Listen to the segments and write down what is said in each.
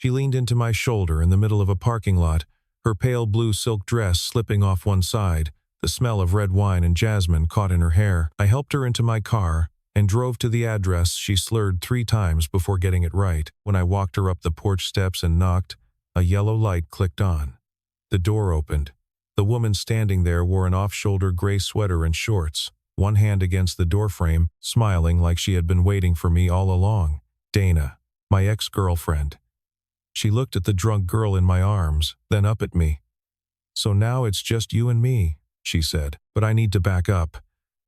She leaned into my shoulder in the middle of a parking lot, her pale blue silk dress slipping off one side, the smell of red wine and jasmine caught in her hair. I helped her into my car and drove to the address she slurred 3 times before getting it right. When I walked her up the porch steps and knocked, a yellow light clicked on. The door opened. The woman standing there wore an off-shoulder gray sweater and shorts, one hand against the doorframe, smiling like she had been waiting for me all along. Dana, my ex-girlfriend. She looked at the drunk girl in my arms, then up at me. "So now it's just you and me," she said. But I need to back up,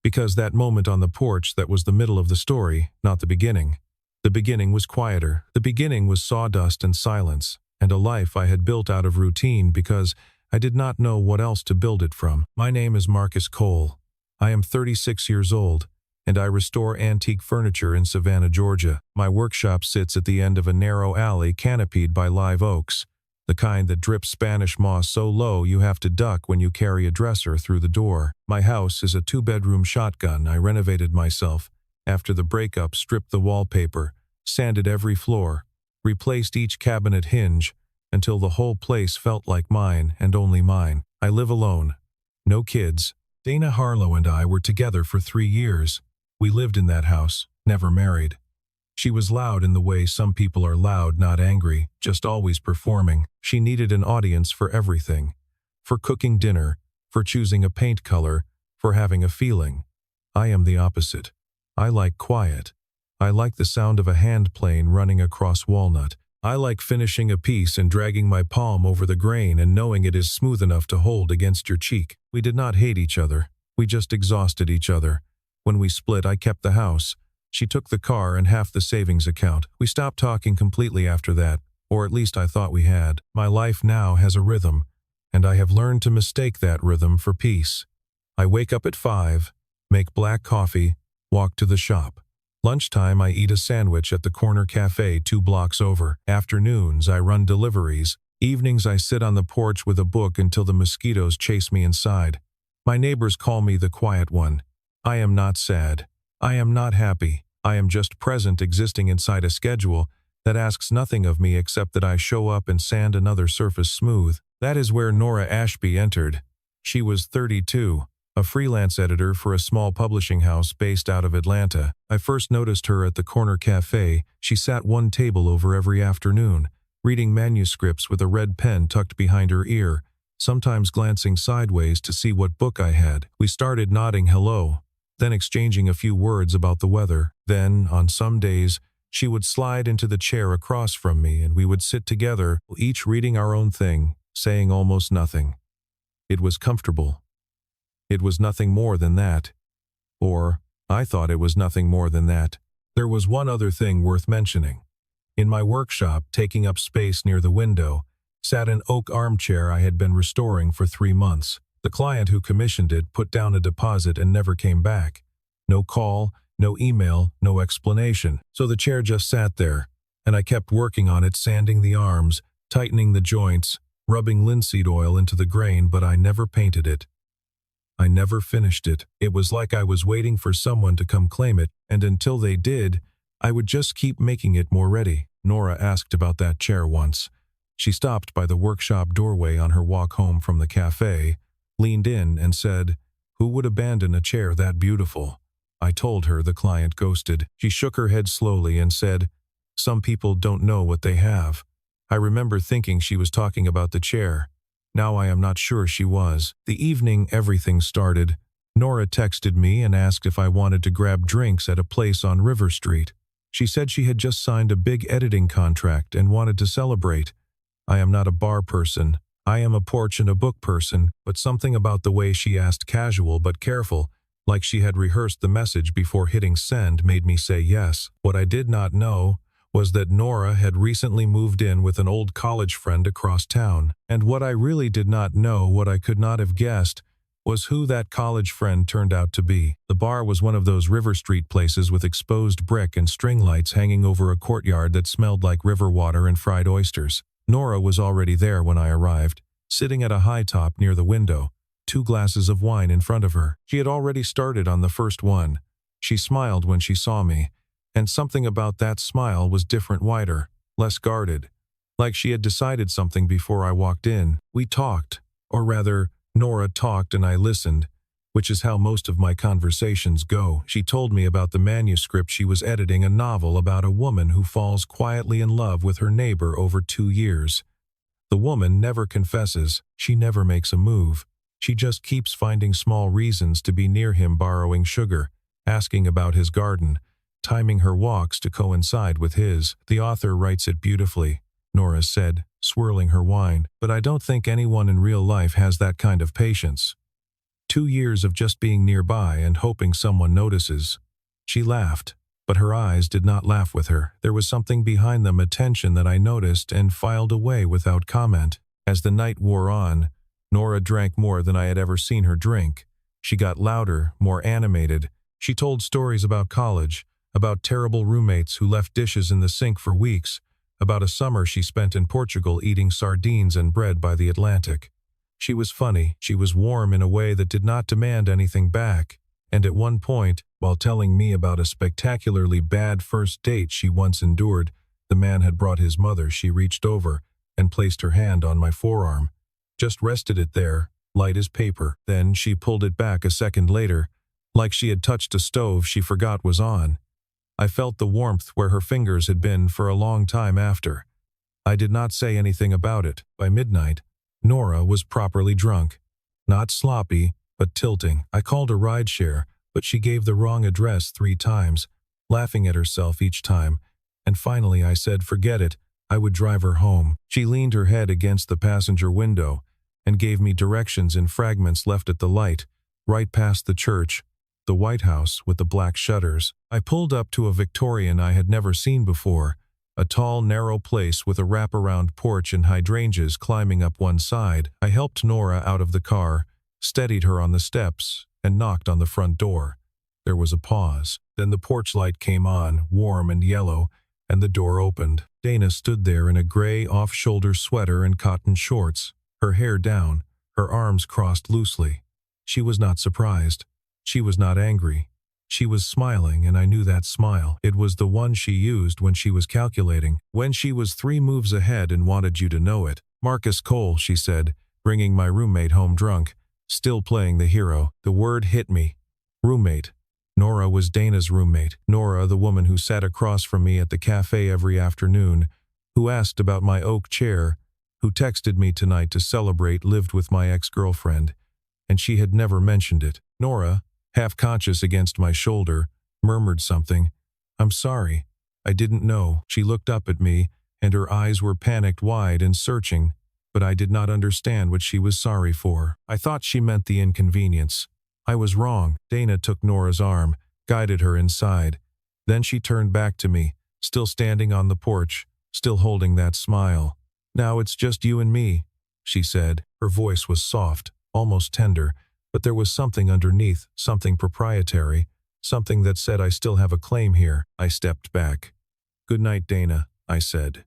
because that moment on the porch, that was the middle of the story, not the beginning. The beginning was quieter. The beginning was sawdust and silence, and a life I had built out of routine because I did not know what else to build it from. My name is Marcus Cole. I am 36 years old, and I restore antique furniture in Savannah, Georgia. My workshop sits at the end of a narrow alley canopied by live oaks, the kind that drips Spanish moss so low you have to duck when you carry a dresser through the door. My house is a 2-bedroom shotgun. I renovated myself. After the breakup, stripped the wallpaper, sanded every floor, replaced each cabinet hinge, until the whole place felt like mine and only mine. I live alone. No kids. Dana Harlow and I were together for 3 years. We lived in that house, never married. She was loud in the way some people are loud, not angry, just always performing. She needed an audience for everything. For cooking dinner, for choosing a paint color, for having a feeling. I am the opposite. I like quiet. I like the sound of a hand plane running across walnut. I like finishing a piece and dragging my palm over the grain and knowing it is smooth enough to hold against your cheek. We did not hate each other. We just exhausted each other. When we split, I kept the house. She took the car and half the savings account. We stopped talking completely after that, or at least I thought we had. My life now has a rhythm, and I have learned to mistake that rhythm for peace. I wake up at 5, make black coffee, walk to the shop. Lunchtime, I eat a sandwich at the corner cafe 2 blocks over. Afternoons, I run deliveries. Evenings, I sit on the porch with a book until the mosquitoes chase me inside. My neighbors call me the quiet one. I am not sad. I am not happy. I am just present, existing inside a schedule that asks nothing of me except that I show up and sand another surface smooth. That is where Nora Ashby entered. She was 32. A freelance editor for a small publishing house based out of Atlanta. I first noticed her at the corner cafe. She sat one table over every afternoon, reading manuscripts with a red pen tucked behind her ear, sometimes glancing sideways to see what book I had. We started nodding hello, then exchanging a few words about the weather. Then, on some days, she would slide into the chair across from me and we would sit together, each reading our own thing, saying almost nothing. It was comfortable. It was nothing more than that. Or, I thought it was nothing more than that. There was one other thing worth mentioning. In my workshop, taking up space near the window, sat an oak armchair I had been restoring for 3 months. The client who commissioned it put down a deposit and never came back. No call, no email, no explanation. So the chair just sat there, and I kept working on it, sanding the arms, tightening the joints, rubbing linseed oil into the grain, but I never painted it. I never finished it. It was like I was waiting for someone to come claim it, and until they did, I would just keep making it more ready. Nora asked about that chair once. She stopped by the workshop doorway on her walk home from the cafe, leaned in and said, "Who would abandon a chair that beautiful?" I told her the client ghosted. She shook her head slowly and said, "Some people don't know what they have." I remember thinking she was talking about the chair. Now I am not sure she was. The evening everything started. Nora texted me and asked if I wanted to grab drinks at a place on River Street. She said she had just signed a big editing contract and wanted to celebrate. I am not a bar person. I am a porch and a book person, but something about the way she asked, casual but careful, like she had rehearsed the message before hitting send, made me say yes. What I did not know was that Nora had recently moved in with an old college friend across town. And what I really did not know, what I could not have guessed, was who that college friend turned out to be. The bar was one of those River Street places with exposed brick and string lights hanging over a courtyard that smelled like river water and fried oysters. Nora was already there when I arrived, sitting at a high top near the window, 2 glasses of wine in front of her. She had already started on the first one. She smiled when she saw me, and something about that smile was different, wider, less guarded. like she had decided something before I walked in. We talked, or rather, Nora talked and I listened, which is how most of my conversations go. She told me about the manuscript she was editing, a novel about a woman who falls quietly in love with her neighbor over 2 years. The woman never confesses, she never makes a move. She just keeps finding small reasons to be near him, borrowing sugar, asking about his garden, timing her walks to coincide with his. The author writes it beautifully, Nora said, swirling her wine, but I don't think anyone in real life has that kind of patience. 2 years of just being nearby and hoping someone notices. She laughed, but her eyes did not laugh with her. There was something behind them, a tension that I noticed and filed away without comment. As the night wore on, Nora drank more than I had ever seen her drink. She got louder, more animated. She told stories about college, about terrible roommates who left dishes in the sink for weeks, about a summer she spent in Portugal eating sardines and bread by the Atlantic. She was funny, she was warm in a way that did not demand anything back, and at one point, while telling me about a spectacularly bad first date she once endured, the man had brought his mother. She reached over and placed her hand on my forearm, just rested it there, light as paper. Then she pulled it back a second later, like she had touched a stove she forgot was on. I felt the warmth where her fingers had been for a long time after. I did not say anything about it. By midnight, Nora was properly drunk. Not sloppy, but tilting. I called a rideshare, but she gave the wrong address 3 times, laughing at herself each time, and finally I said forget it, I would drive her home. She leaned her head against the passenger window and gave me directions in fragments left at the light, right past the church, the White House with the black shutters. I pulled up to a Victorian I had never seen before, a tall, narrow place with a wraparound porch and hydrangeas climbing up one side. I helped Nora out of the car, steadied her on the steps, and knocked on the front door. There was a pause. Then the porch light came on, warm and yellow, and the door opened. Dana stood there in a gray off-shoulder sweater and cotton shorts, her hair down, her arms crossed loosely. She was not surprised. She was not angry. She was smiling, and I knew that smile. It was the one she used when she was calculating, when she was 3 moves ahead and wanted you to know it. Marcus Cole, she said, bringing my roommate home drunk, still playing the hero. The word hit me. Roommate. Nora was Dana's roommate. Nora, the woman who sat across from me at the cafe every afternoon, who asked about my oak chair, who texted me tonight to celebrate, lived with my ex-girlfriend, and she had never mentioned it. Nora, half-conscious against my shoulder, murmured something. I'm sorry. I didn't know. She looked up at me, and her eyes were panicked wide and searching, but I did not understand what she was sorry for. I thought she meant the inconvenience. I was wrong. Dana took Nora's arm, guided her inside. Then she turned back to me, still standing on the porch, still holding that smile. Now it's just you and me, she said. Her voice was soft, almost tender, but there was something underneath, something proprietary, something that said I still have a claim here. I stepped back. Good night, Dana, I said.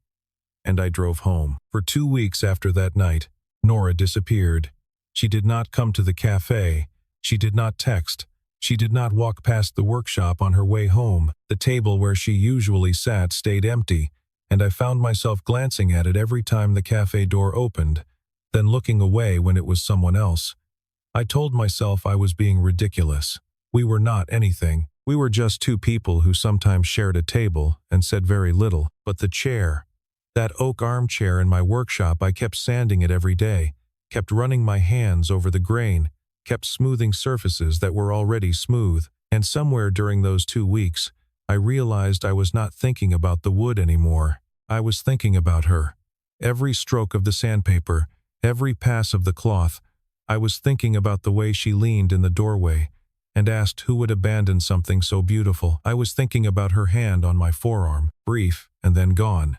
And I drove home. For 2 weeks after that night, Nora disappeared. She did not come to the cafe. She did not text. She did not walk past the workshop on her way home. The table where she usually sat stayed empty, and I found myself glancing at it every time the cafe door opened, then looking away when it was someone else. I told myself I was being ridiculous. We were not anything. We were just 2 people who sometimes shared a table and said very little. But the chair, that oak armchair in my workshop, I kept sanding it every day, kept running my hands over the grain, kept smoothing surfaces that were already smooth. And somewhere during those 2 weeks, I realized I was not thinking about the wood anymore. I was thinking about her. Every stroke of the sandpaper, every pass of the cloth, I was thinking about the way she leaned in the doorway and asked who would abandon something so beautiful. I was thinking about her hand on my forearm, brief and then gone.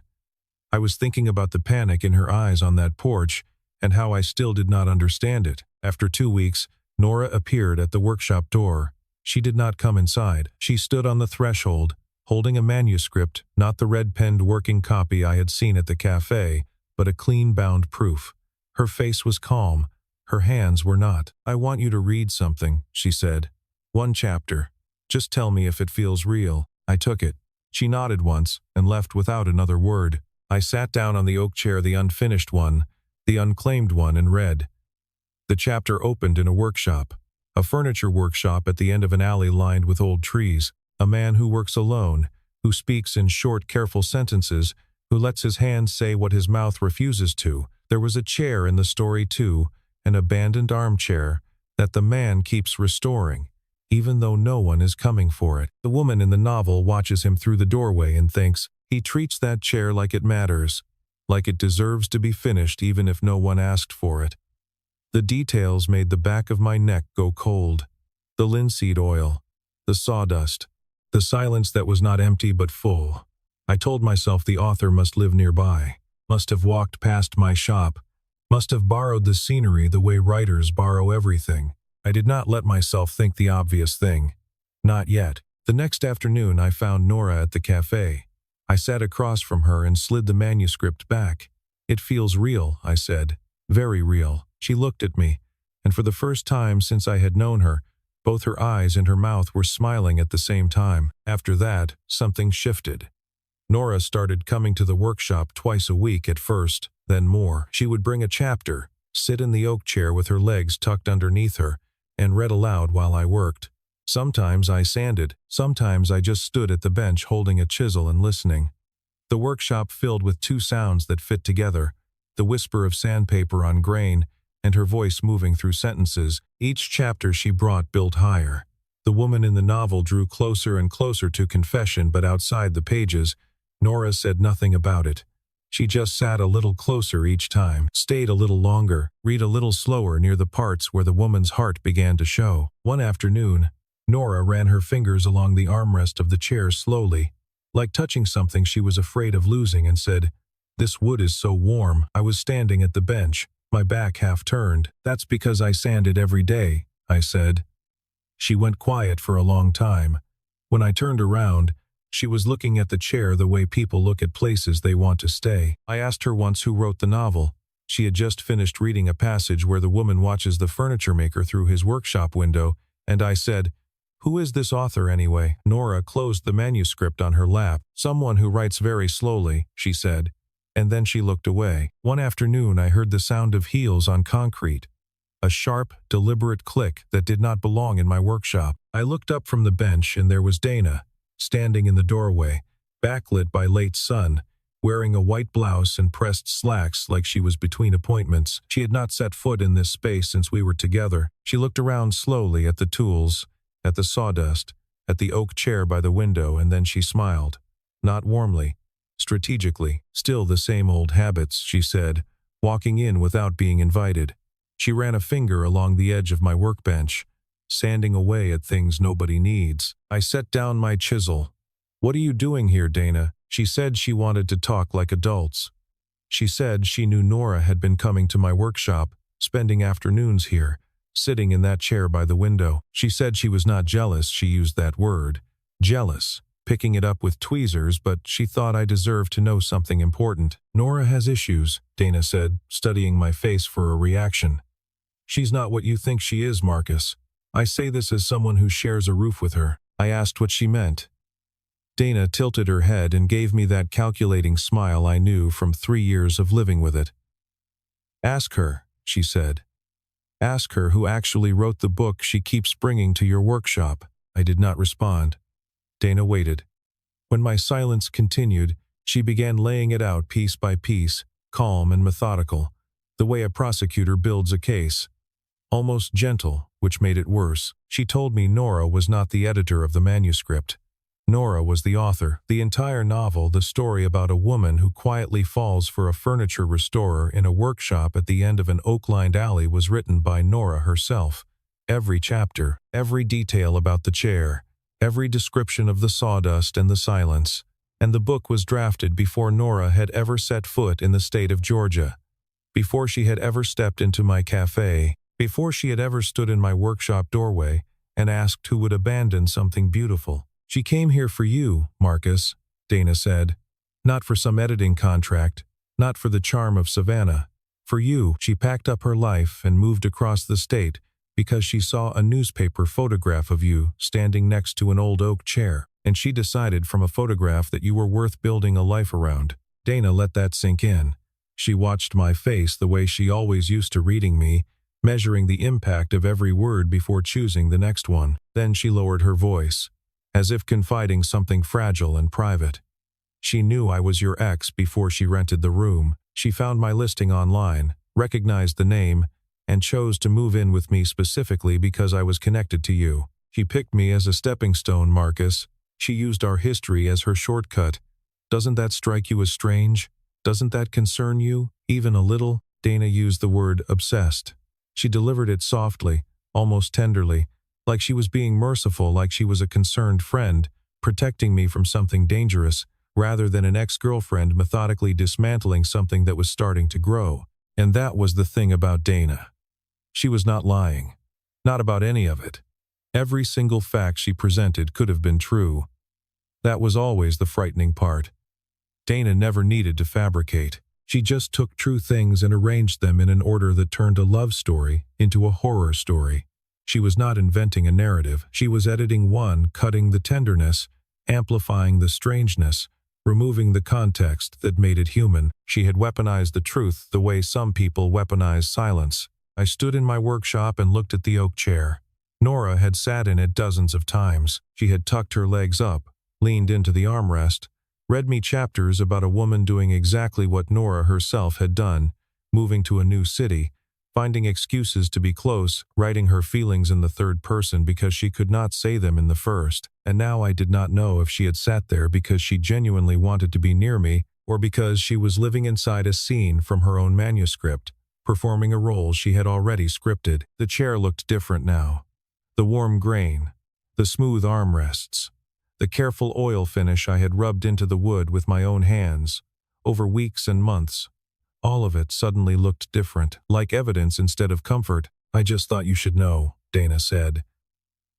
I was thinking about the panic in her eyes on that porch and how I still did not understand it. After 2 weeks, Nora appeared at the workshop door. She did not come inside. She stood on the threshold, holding a manuscript, not the red-penned working copy I had seen at the cafe, but a clean-bound proof. Her face was calm. Her hands were not. I want you to read something, she said. 1 chapter. Just tell me if it feels real. I took it. She nodded once and left without another word. I sat down on the oak chair, the unfinished one, the unclaimed one, and read. The chapter opened in a workshop, a furniture workshop at the end of an alley lined with old trees. A man who works alone, who speaks in short, careful sentences, who lets his hands say what his mouth refuses to. There was a chair in the story too, an abandoned armchair, that the man keeps restoring, even though no one is coming for it. The woman in the novel watches him through the doorway and thinks, he treats that chair like it matters, like it deserves to be finished even if no one asked for it. The details made the back of my neck go cold. The linseed oil, the sawdust, the silence that was not empty but full. I told myself the author must live nearby, must have walked past my shop, must have borrowed the scenery the way writers borrow everything. I did not let myself think the obvious thing. Not yet. The next afternoon I found Nora at the cafe. I sat across from her and slid the manuscript back. It feels real, I said. Very real. She looked at me, and for the first time since I had known her, both her eyes and her mouth were smiling at the same time. After that, something shifted. Nora started coming to the workshop twice a week at first, then more. She would bring a chapter, sit in the oak chair with her legs tucked underneath her, and read aloud while I worked. Sometimes I sanded, sometimes I just stood at the bench holding a chisel and listening. The workshop filled with two sounds that fit together, the whisper of sandpaper on grain, and her voice moving through sentences. Each chapter she brought built higher. The woman in the novel drew closer and closer to confession, but outside the pages, Nora said nothing about it. She just sat a little closer each time, stayed a little longer, read a little slower near the parts where the woman's heart began to show. One afternoon, Nora ran her fingers along the armrest of the chair slowly, like touching something she was afraid of losing, and said, "This wood is so warm." I was standing at the bench, my back half turned. "That's because I sand it every day," I said. She went quiet for a long time. When I turned around, she was looking at the chair the way people look at places they want to stay. I asked her once who wrote the novel. She had just finished reading a passage where the woman watches the furniture maker through his workshop window, and I said, "Who is this author anyway?" Nora closed the manuscript on her lap. "Someone who writes very slowly," she said, and then she looked away. One afternoon I heard the sound of heels on concrete, a sharp, deliberate click that did not belong in my workshop. I looked up from the bench and there was Dana, standing in the doorway, backlit by late sun, wearing a white blouse and pressed slacks like she was between appointments. She had not set foot in this space since we were together. She looked around slowly at the tools, at the sawdust, at the oak chair by the window, and then she smiled. Not warmly, strategically. "Still the same old habits," she said, walking in without being invited. She ran a finger along the edge of my workbench, sanding away at things nobody needs. I set down my chisel. "What are you doing here, Dana?" She said she wanted to talk like adults. She said she knew Nora had been coming to my workshop, spending afternoons here, sitting in that chair by the window. She said she was not jealous, she used that word. Jealous, picking it up with tweezers, but she thought I deserved to know something important. "Nora has issues," Dana said, studying my face for a reaction. "She's not what you think she is, Marcus. I say this as someone who shares a roof with her." I asked what she meant. Dana tilted her head and gave me that calculating smile I knew from 3 years of living with it. "Ask her," she said. "Ask her who actually wrote the book she keeps bringing to your workshop." I did not respond. Dana waited. When my silence continued, she began laying it out piece by piece, calm and methodical, the way a prosecutor builds a case. Almost gentle, which made it worse. She told me Nora was not the editor of the manuscript. Nora was the author. The entire novel, the story about a woman who quietly falls for a furniture restorer in a workshop at the end of an oak-lined alley, was written by Nora herself. Every chapter, every detail about the chair, every description of the sawdust and the silence. And the book was drafted before Nora had ever set foot in the state of Georgia, before she had ever stepped into my cafe, before she had ever stood in my workshop doorway and asked who would abandon something beautiful. "She came here for you, Marcus," Dana said. "Not for some editing contract, not for the charm of Savannah. For you, she packed up her life and moved across the state because she saw a newspaper photograph of you standing next to an old oak chair, and she decided from a photograph that you were worth building a life around. Dana let that sink in. She watched my face the way she always used to reading me, measuring the impact of every word before choosing the next one. Then she lowered her voice, as if confiding something fragile and private. She knew I was your ex before she rented the room. She found my listing online, recognized the name, and chose to move in with me specifically because I was connected to you. She picked me as a stepping stone, Marcus. She used our history as her shortcut. Doesn't that strike you as strange? Doesn't that concern you, even a little? Dana used the word obsessed. She delivered it softly, almost tenderly, like she was being merciful, like she was a concerned friend, protecting me from something dangerous, rather than an ex-girlfriend methodically dismantling something that was starting to grow. And that was the thing about Dana. She was not lying. Not about any of it. Every single fact she presented could have been true. That was always the frightening part. Dana never needed to fabricate. She just took true things and arranged them in an order that turned a love story into a horror story. She was not inventing a narrative. She was editing one, cutting the tenderness, amplifying the strangeness, removing the context that made it human. She had weaponized the truth the way some people weaponize silence. I stood in my workshop and looked at the oak chair. Nora had sat in it dozens of times. She had tucked her legs up, leaned into the armrest, read me chapters about a woman doing exactly what Nora herself had done, moving to a new city, finding excuses to be close, writing her feelings in the third person because she could not say them in the first. And now I did not know if she had sat there because she genuinely wanted to be near me, or because she was living inside a scene from her own manuscript, performing a role she had already scripted. The chair looked different now. The warm grain, the smooth armrests, the careful oil finish I had rubbed into the wood with my own hands, over weeks and months. All of it suddenly looked different, like evidence instead of comfort. I just thought you should know, Dana said.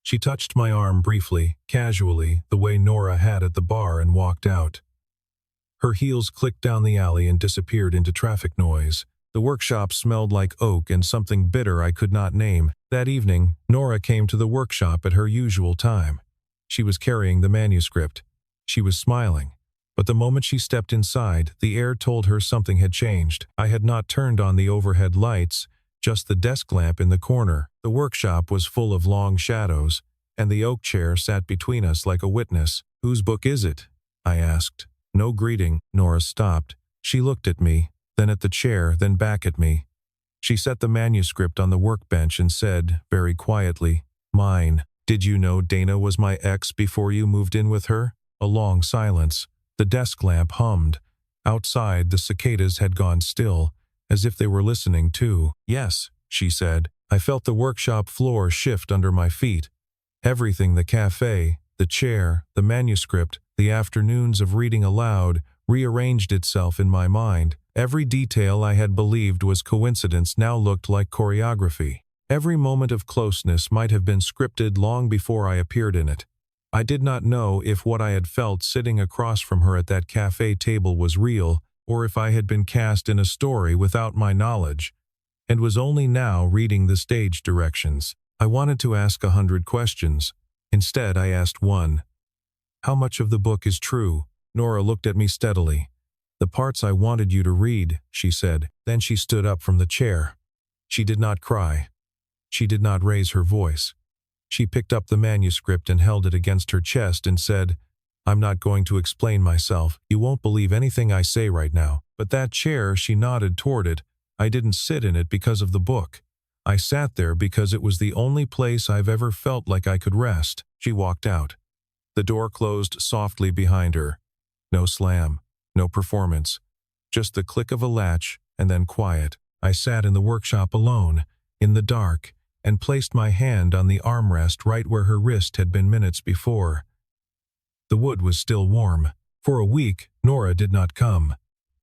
She touched my arm briefly, casually, the way Nora had at the bar, and walked out. Her heels clicked down the alley and disappeared into traffic noise. The workshop smelled like oak and something bitter I could not name. That evening, Nora came to the workshop at her usual time. She was carrying the manuscript. She was smiling. But the moment she stepped inside, the air told her something had changed. I had not turned on the overhead lights, just the desk lamp in the corner. The workshop was full of long shadows, and the oak chair sat between us like a witness. "Whose book is it?" I asked. No greeting. Nora stopped. She looked at me, then at the chair, then back at me. She set the manuscript on the workbench and said, very quietly, "Mine." "Did you know Dana was my ex before you moved in with her?" A long silence. The desk lamp hummed. Outside, the cicadas had gone still, as if they were listening too. "Yes," she said. I felt the workshop floor shift under my feet. Everything, the cafe, the chair, the manuscript, the afternoons of reading aloud, rearranged itself in my mind. Every detail I had believed was coincidence now looked like choreography. Every moment of closeness might have been scripted long before I appeared in it. I did not know if what I had felt sitting across from her at that cafe table was real, or if I had been cast in a story without my knowledge, and was only now reading the stage directions. I wanted to ask 100 questions. Instead, I asked one. "How much of the book is true?" Nora looked at me steadily. "The parts I wanted you to read," she said. Then she stood up from the chair. She did not cry. She did not raise her voice. She picked up the manuscript and held it against her chest and said, "I'm not going to explain myself. You won't believe anything I say right now. But that chair," she nodded toward it, "I didn't sit in it because of the book. I sat there because it was the only place I've ever felt like I could rest." She walked out. The door closed softly behind her. No slam, no performance. Just the click of a latch, and then quiet. I sat in the workshop alone, in the dark, and placed my hand on the armrest right where her wrist had been minutes before. The wood was still warm. For a week, Nora did not come.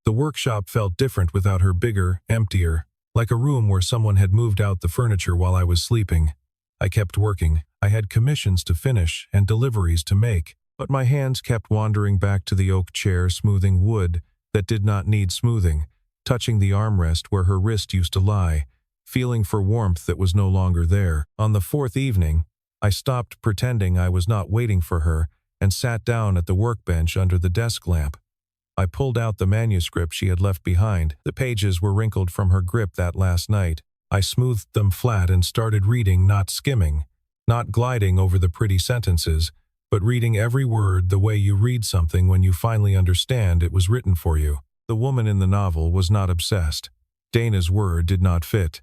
The workshop felt different without her, bigger, emptier, like a room where someone had moved out the furniture while I was sleeping. I kept working. I had commissions to finish and deliveries to make, but my hands kept wandering back to the oak chair, smoothing wood that did not need smoothing, touching the armrest where her wrist used to lie, feeling for warmth that was no longer there. On the fourth evening, I stopped pretending I was not waiting for her and sat down at the workbench under the desk lamp. I pulled out the manuscript she had left behind. The pages were wrinkled from her grip that last night. I smoothed them flat and started reading, not skimming, not gliding over the pretty sentences, but reading every word the way you read something when you finally understand it was written for you. The woman in the novel was not obsessed. Dana's word did not fit.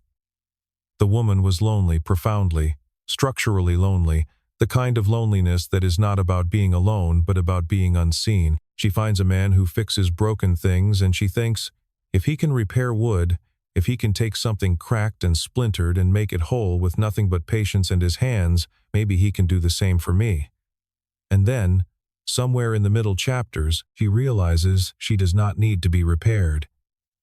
The woman was lonely, profoundly, structurally lonely, the kind of loneliness that is not about being alone but about being unseen. She finds a man who fixes broken things and she thinks, if he can repair wood, if he can take something cracked and splintered and make it whole with nothing but patience and his hands, maybe he can do the same for me. And then, somewhere in the middle chapters, she realizes she does not need to be repaired.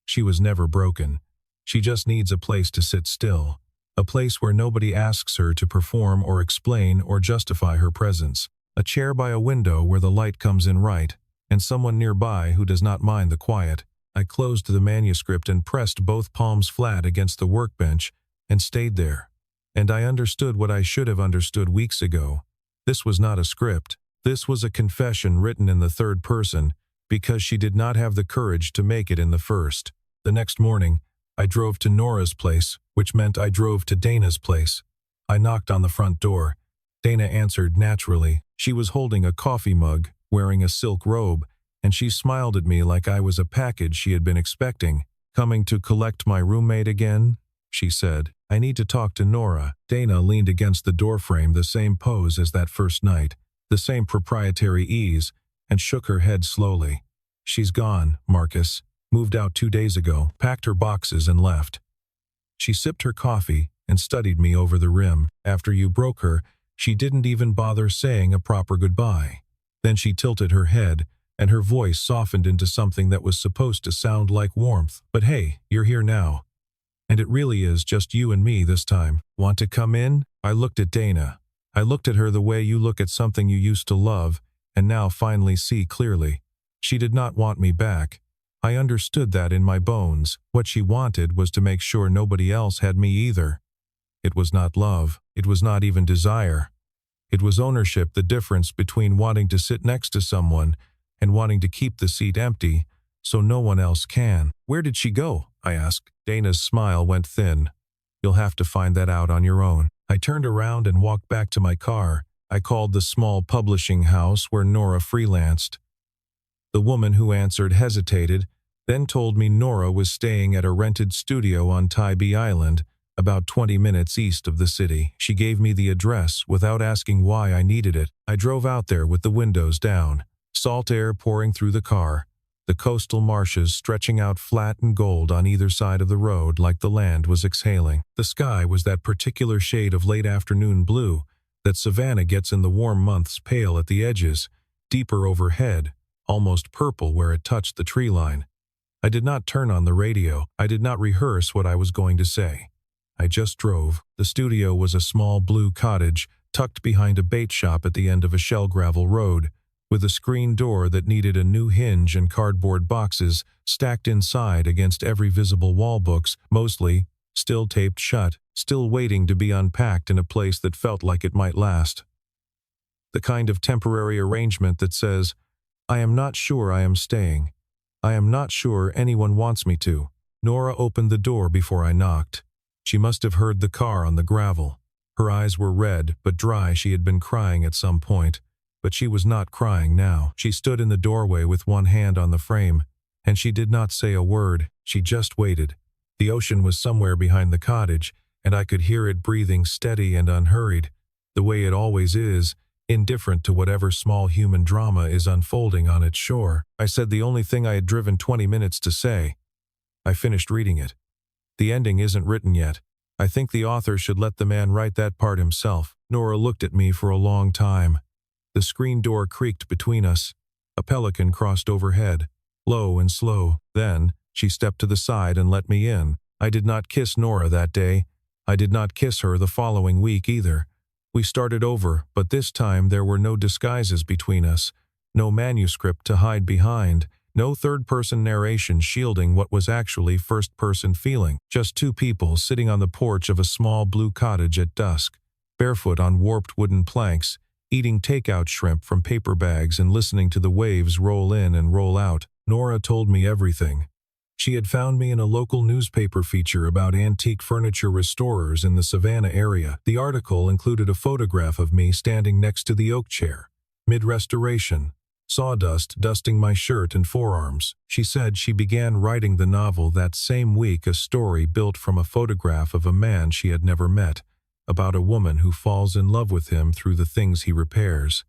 She was never broken. She just needs a place to sit still, a place where nobody asks her to perform or explain or justify her presence, a chair by a window where the light comes in right, and someone nearby who does not mind the quiet. I closed the manuscript and pressed both palms flat against the workbench and stayed there. And I understood what I should have understood weeks ago. This was not a script. This was a confession written in the third person because she did not have the courage to make it in the first. The next morning, I drove to Nora's place, which meant I drove to Dana's place. I knocked on the front door. Dana answered naturally. She was holding a coffee mug, wearing a silk robe, and she smiled at me like I was a package she had been expecting. "Coming to collect my roommate again?" she said. "I need to talk to Nora." Dana leaned against the doorframe, the same pose as that first night, the same proprietary ease, and shook her head slowly. "She's gone, Marcus. Moved out 2 days ago, packed her boxes and left." She sipped her coffee and studied me over the rim. "After you broke her, she didn't even bother saying a proper goodbye." Then she tilted her head, and her voice softened into something that was supposed to sound like warmth. "But hey, you're here now. And it really is just you and me this time. Want to come in?" I looked at Dana. I looked at her the way you look at something you used to love and now finally see clearly. She did not want me back. I understood that in my bones. What she wanted was to make sure nobody else had me either. It was not love. It was not even desire. It was ownership, the difference between wanting to sit next to someone and wanting to keep the seat empty so no one else can. "Where did she go?" I asked. Dana's smile went thin. "You'll have to find that out on your own." I turned around and walked back to my car. I called the small publishing house where Nora freelanced. The woman who answered hesitated, then told me Nora was staying at a rented studio on Tybee Island, about 20 minutes east of the city. She gave me the address without asking why I needed it. I drove out there with the windows down, salt air pouring through the car, the coastal marshes stretching out flat and gold on either side of the road like the land was exhaling. The sky was that particular shade of late afternoon blue that Savannah gets in the warm months, pale at the edges, deeper overhead, almost purple where it touched the tree line. I did not turn on the radio. I did not rehearse what I was going to say. I just drove. The studio was a small blue cottage tucked behind a bait shop at the end of a shell gravel road, with a screen door that needed a new hinge and cardboard boxes stacked inside against every visible wall, books, mostly, still taped shut, still waiting to be unpacked in a place that felt like it might last. The kind of temporary arrangement that says, "I am not sure I am staying. I am not sure anyone wants me to." Nora opened the door before I knocked. She must have heard the car on the gravel. Her eyes were red but dry. She had been crying at some point, but she was not crying now. She stood in the doorway with one hand on the frame, and she did not say a word. She just waited. The ocean was somewhere behind the cottage, and I could hear it breathing steady and unhurried, the way it always is, indifferent to whatever small human drama is unfolding on its shore. I said the only thing I had driven 20 minutes to say. I finished reading it. The ending isn't written yet. I think the author should let the man write that part himself. Nora looked at me for a long time. The screen door creaked between us. A pelican crossed overhead, low and slow. Then, she stepped to the side and let me in. I did not kiss Nora that day. I did not kiss her the following week either. We started over, but this time there were no disguises between us, no manuscript to hide behind, no third-person narration shielding what was actually first-person feeling. Just two people sitting on the porch of a small blue cottage at dusk, barefoot on warped wooden planks, eating takeout shrimp from paper bags and listening to the waves roll in and roll out. Nora told me everything. She had found me in a local newspaper feature about antique furniture restorers in the Savannah area. The article included a photograph of me standing next to the oak chair, mid-restoration, sawdust dusting my shirt and forearms. She said she began writing the novel that same week, a story built from a photograph of a man she had never met, about a woman who falls in love with him through the things he repairs.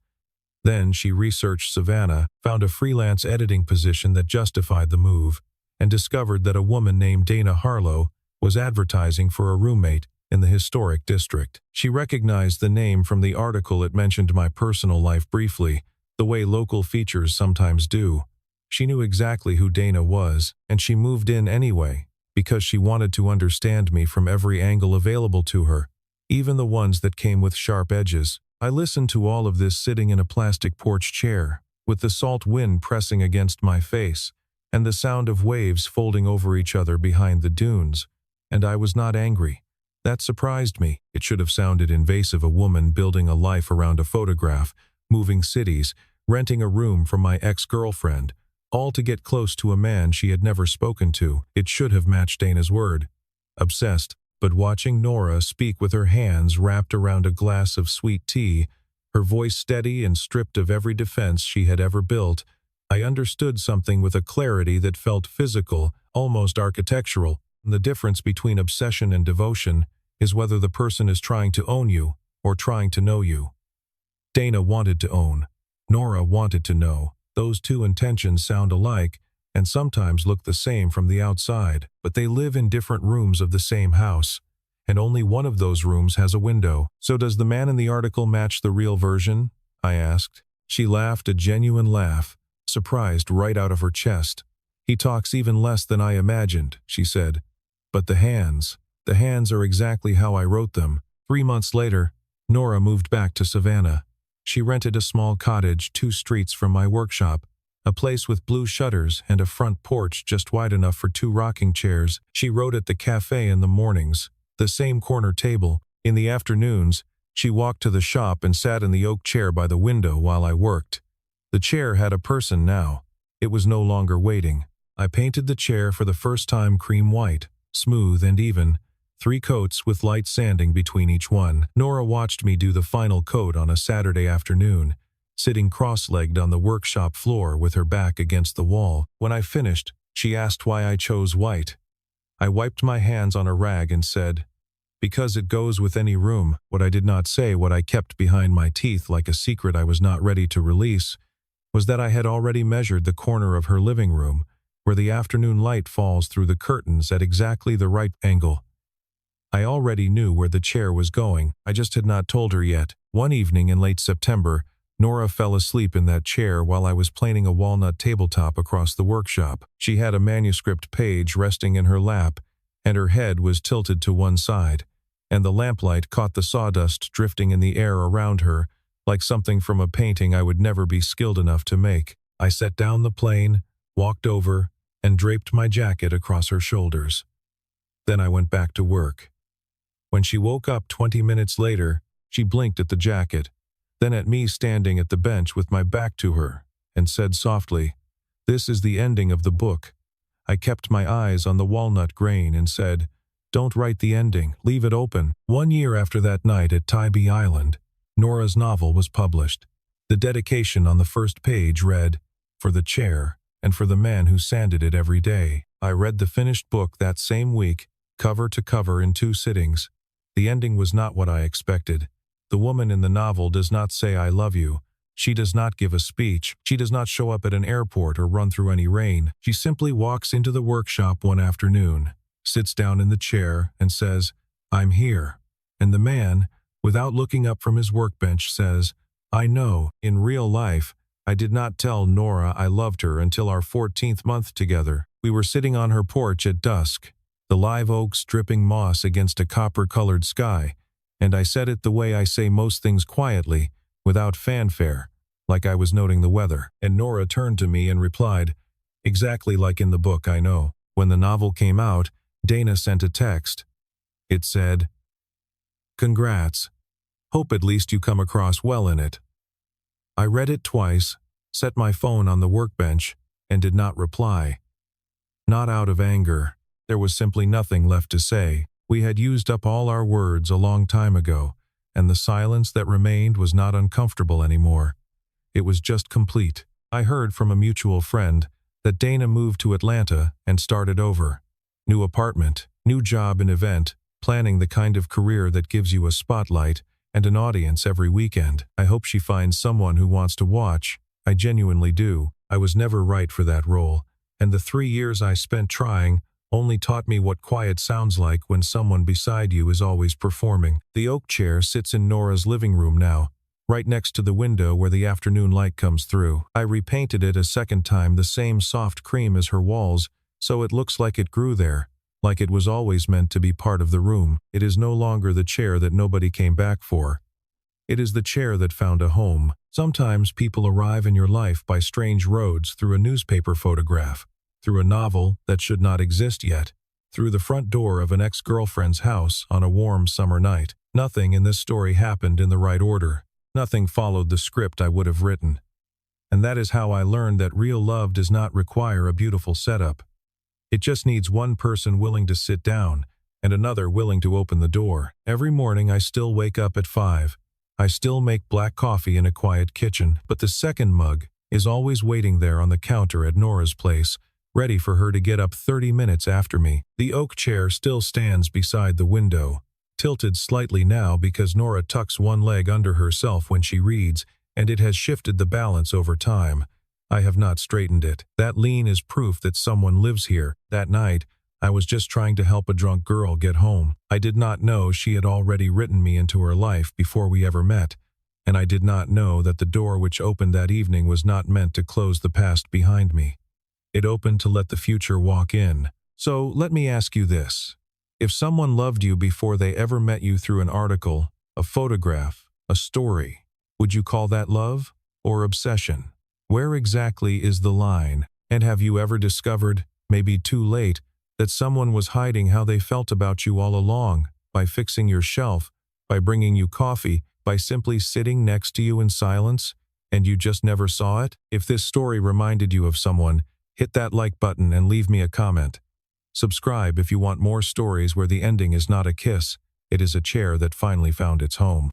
Then she researched Savannah, found a freelance editing position that justified the move, and discovered that a woman named Dana Harlow was advertising for a roommate in the historic district. She recognized the name from the article. It mentioned my personal life briefly, the way local features sometimes do. She knew exactly who Dana was, and she moved in anyway, because she wanted to understand me from every angle available to her, even the ones that came with sharp edges. I listened to all of this sitting in a plastic porch chair, with the salt wind pressing against my face, and the sound of waves folding over each other behind the dunes, and I was not angry. That surprised me. It should have sounded invasive, a woman building a life around a photograph, moving cities, renting a room from my ex-girlfriend, all to get close to a man she had never spoken to. It should have matched Dana's word. Obsessed. But watching Nora speak with her hands wrapped around a glass of sweet tea, her voice steady and stripped of every defense she had ever built, I understood something with a clarity that felt physical, almost architectural. The difference between obsession and devotion is whether the person is trying to own you or trying to know you. Dana wanted to own. Nora wanted to know. Those two intentions sound alike and sometimes look the same from the outside, but they live in different rooms of the same house, and only one of those rooms has a window. So does the man in the article match the real version? I asked. She laughed, a genuine laugh, surprised right out of her chest. He talks even less than I imagined, she said. But the hands are exactly how I wrote them. 3 months later, Nora moved back to Savannah. She rented a small cottage 2 streets from my workshop, a place with blue shutters and a front porch just wide enough for 2 rocking chairs. She wrote at the cafe in the mornings, the same corner table. In the afternoons, she walked to the shop and sat in the oak chair by the window while I worked. The chair had a person now. It was no longer waiting. I painted the chair for the first time cream white, smooth and even, 3 coats with light sanding between each one. Nora watched me do the final coat on a Saturday afternoon, sitting cross-legged on the workshop floor with her back against the wall. When I finished, she asked why I chose white. I wiped my hands on a rag and said, "Because it goes with any room." What I did not say, what I kept behind my teeth like a secret I was not ready to release, was that I had already measured the corner of her living room, where the afternoon light falls through the curtains at exactly the right angle. I already knew where the chair was going, I just had not told her yet. One evening in late September, Nora fell asleep in that chair while I was planing a walnut tabletop across the workshop. She had a manuscript page resting in her lap, and her head was tilted to one side, and the lamplight caught the sawdust drifting in the air around her, like something from a painting I would never be skilled enough to make. I set down the plane, walked over, and draped my jacket across her shoulders. Then I went back to work. When she woke up 20 minutes later, she blinked at the jacket, then at me standing at the bench with my back to her, and said softly, "This is the ending of the book." I kept my eyes on the walnut grain and said, "Don't write the ending, leave it open." 1 year after that night at Tybee Island, Nora's novel was published. The dedication on the first page read, "For the chair, and for the man who sanded it every day." I read the finished book that same week, cover to cover in 2 sittings. The ending was not what I expected. The woman in the novel does not say "I love you." She does not give a speech. She does not show up at an airport or run through any rain. She simply walks into the workshop one afternoon, sits down in the chair, and says, "I'm here." And the man, without looking up from his workbench, says, "I know." In real life, I did not tell Nora I loved her until our 14th month together. We were sitting on her porch at dusk, the live oaks dripping moss against a copper-colored sky, and I said it the way I say most things, quietly, without fanfare, like I was noting the weather. And Nora turned to me and replied, "Exactly like in the book, I know." When the novel came out, Dana sent a text. It said, "Congrats. Hope at least you come across well in it." I read it twice, set my phone on the workbench, and did not reply. Not out of anger. There was simply nothing left to say. We had used up all our words a long time ago, and the silence that remained was not uncomfortable anymore. It was just complete. I heard from a mutual friend that Dana moved to Atlanta and started over. New apartment, new job and event, planning the kind of career that gives you a spotlight and an audience every weekend. I hope she finds someone who wants to watch. I genuinely do. I was never right for that role, and the 3 years I spent trying only taught me what quiet sounds like when someone beside you is always performing. The oak chair sits in Nora's living room now, right next to the window where the afternoon light comes through. I repainted it a second time the same soft cream as her walls, so it looks like it grew there, like it was always meant to be part of the room. It is no longer the chair that nobody came back for. It is the chair that found a home. Sometimes people arrive in your life by strange roads, through a newspaper photograph, through a novel that should not exist yet, through the front door of an ex-girlfriend's house on a warm summer night. Nothing in this story happened in the right order. Nothing followed the script I would have written. And that is how I learned that real love does not require a beautiful setup. It just needs one person willing to sit down, and another willing to open the door. Every morning I still wake up at 5. I still make black coffee in a quiet kitchen, but the second mug is always waiting there on the counter at Nora's place, ready for her to get up 30 minutes after me. The oak chair still stands beside the window, tilted slightly now because Nora tucks one leg under herself when she reads, and it has shifted the balance over time. I have not straightened it. That lean is proof that someone lives here. That night, I was just trying to help a drunk girl get home. I did not know she had already written me into her life before we ever met, and I did not know that the door which opened that evening was not meant to close the past behind me. It opened to let the future walk in. So let me ask you this. If someone loved you before they ever met you through an article, a photograph, a story, would you call that love or obsession? Where exactly is the line? And have you ever discovered, maybe too late, that someone was hiding how they felt about you all along, by fixing your shelf, by bringing you coffee, by simply sitting next to you in silence, and you just never saw it? If this story reminded you of someone, hit that like button and leave me a comment. Subscribe if you want more stories where the ending is not a kiss, it is a chair that finally found its home.